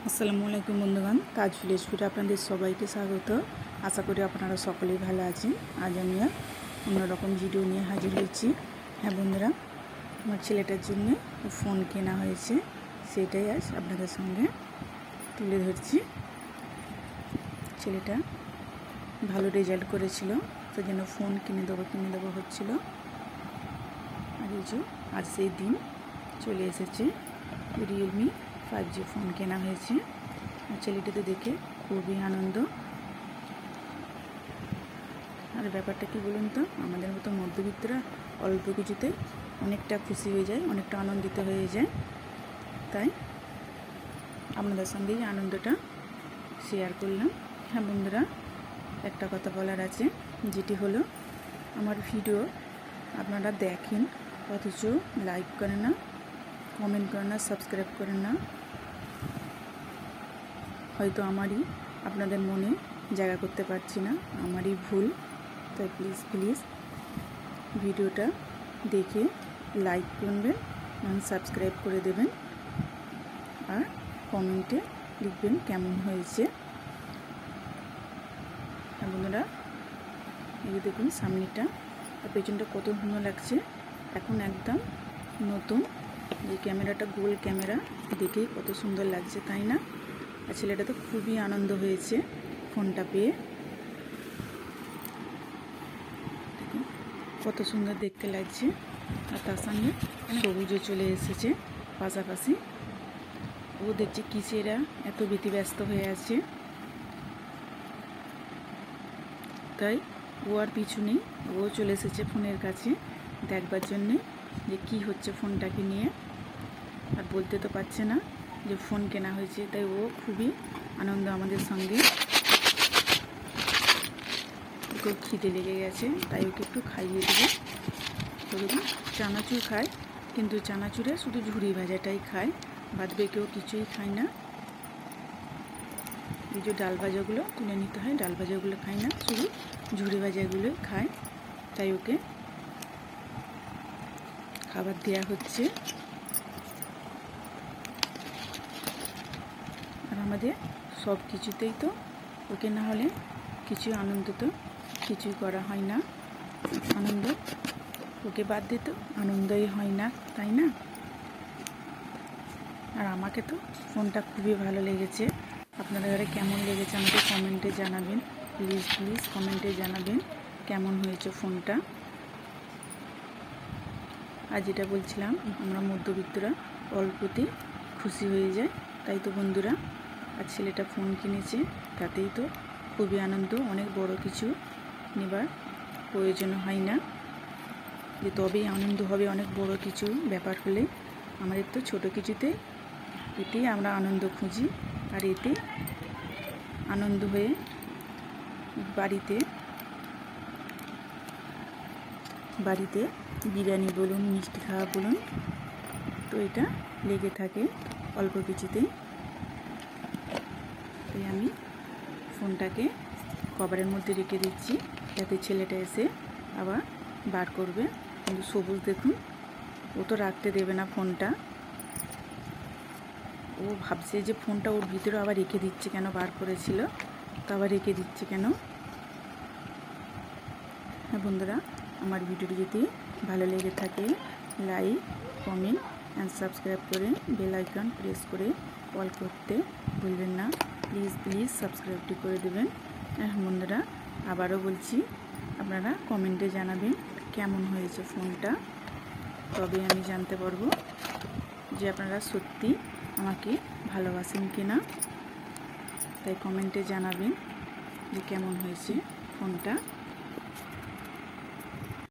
আসসালামু আলাইকুম বন্ধুগণ, তাজ ভিলেজ ফুডে আপনাদের সবাইকে স্বাগত। আশা করি আপনারা সকলেই ভালো আছেন। আজ আমি অন্যরকম ভিডিও নিয়ে হাজির হয়েছি। হ্যাঁ বন্ধুরা, আমার ছেলেটার জন্য ফোন কেনা হয়েছে, সেটাই আজ আপনাদের সঙ্গে তুলে ধরছি। ছেলেটা ভালো রেজাল্ট করেছিল, সেই জন্য ফোন কিনে দেবো হচ্ছিল। আর এই যে আজ সেই দিন চলে এসেছে, রিয়েলমি 5G ফোন কেনা হয়েছে। আর ছেলেটিতে দেখে খুবই আনন্দ। আর ব্যাপারটা কি বলুন তো, আমাদের মতো মধ্যবিত্তরা অল্প কিছুতে অনেকটা খুশি হয়ে যায়, অনেকটা আনন্দিত হয়ে যায়। তাই আপনাদের সঙ্গে এই আনন্দটা শেয়ার করলাম। হ্যাঁ বন্ধুরা, একটা কথা বলার আছে, যেটি হলো আমার ভিডিও আপনারা দেখেন অথচ লাইক করেন না, কমেন্ট করেন না, সাবস্ক্রাইব করেন না। হয়তো আমারই আপনাদের মনে জায়গা করতে পারছি না, আমারই ভুল। তাই প্লিজ ভিডিওটা দেখে লাইক করবেন, সাবস্ক্রাইব করে দেবেন, আর কমেন্টে লিখবেন কেমন হয়েছে। বন্ধুরা, এই দেখুন সামনেটা আর পেছনটা কত সুন্দর লাগছে। এখন একদম নতুন যে ক্যামেরাটা, গোল ক্যামেরা, দেখেই কত সুন্দর লাগছে, তাই না? আর ছেলেটা তো খুবই আনন্দ হয়েছে ফোনটা পেয়ে। দেখুন কত সুন্দর দেখতে লাগছে। আর তার সঙ্গে সবুজও চলে এসেছে পাশাপাশি। ও দেখছে কিসেরা এত ব্যতিব্যস্ত হয়ে আছে, তাই ও আর পিছু নেই, ও চলে এসেছে ফোনের কাছে দেখবার জন্যে যে কি হচ্ছে ফোনটাকে নিয়ে। আর বলতে তো পারছে না যে ফোন কেনা হয়েছে, তাই ও খুবই আনন্দ আমাদের সঙ্গে। ওকে খিদে লেগে গেছে, তাই ওকে একটু খাইয়ে দেবো। তো দেখুন চানাচুর খায়, কিন্তু চানাচুরে শুধু ঝুড়ি ভাজাটাই খায়, বাদ বাকিও কিছুই খায় না। এই যে ডাল ভাজাগুলো তুলে নিতে হয়, ডাল ভাজাগুলো খায় না, শুধু ঝুড়ি ভাজাগুলোই খায়। তাই ওকে খাবার দেওয়া হচ্ছে। আর আমাদের সব কিছুতেই তো ওকে না হলে কিছু আনন্দ তো কিছুই করা হয় না। আনন্দ ওকে বাদ দিতে আনন্দই হয় না, তাই না? আর আমাকে তো ফোনটা খুবই ভালো লেগেছে। আপনাদের কেমন লেগেছে আমাকে কমেন্টে জানাবেন, প্লিজ কমেন্টে জানাবেন কেমন হয়েছে ফোনটা। আর যেটা বলছিলাম, আমরা মধ্যবিত্তরা অল্পতে খুশি হয়ে যায়, তাই তো বন্ধুরা। আর ছেলেটা ফোন কিনেছে, তাতেই তো খুবই আনন্দ। অনেক বড় কিছু নেবার প্রয়োজন হয় না, যে তবেই আনন্দ হবে অনেক বড় কিছু ব্যাপার হলে। আমাদের তো ছোট কিছুতে এতেই আমরা আনন্দ খুঁজি। আর এতে আনন্দ হয়ে বাড়িতে বিরিয়ানি বলুন, মিষ্টি খাওয়া বলুন, তো এটা লেগে থাকে অল্প কিছুতেই। তাই আমি ফোনটাকে কভারের মধ্যে রেখে দিচ্ছি, যাতে ছেলেটা এসে আবার বার করবে। কিন্তু সবুজ দেখুন, ও তো রাখতে দেবে না ফোনটা। ও ভাবছে যে ফোনটা ওর ভিতরে আবার রেখে দিচ্ছে কেন, বার করেছিল তো আবার রেখে দিচ্ছে কেন। হ্যাঁ বন্ধুরা, আমার ভিডিওটি যদি ভালো লেগে থাকে লাইক, কমেন্ট অ্যান্ড সাবস্ক্রাইব করে বেল আইকন প্রেস করে অল করতে ভুলবেন না। প্লিজ সাবস্ক্রাইবটি করে দেবেন। হ্যাঁ বন্ধুরা, আবারও বলছি, আপনারা কমেন্টে জানাবেন কেমন হয়েছে ফোনটা, তবে আমি জানতে পারবো যে আপনারা সত্যি আমাকে ভালোবাসেন কিনা। তাই কমেন্টে জানাবেন যে কেমন হয়েছে ফোনটা।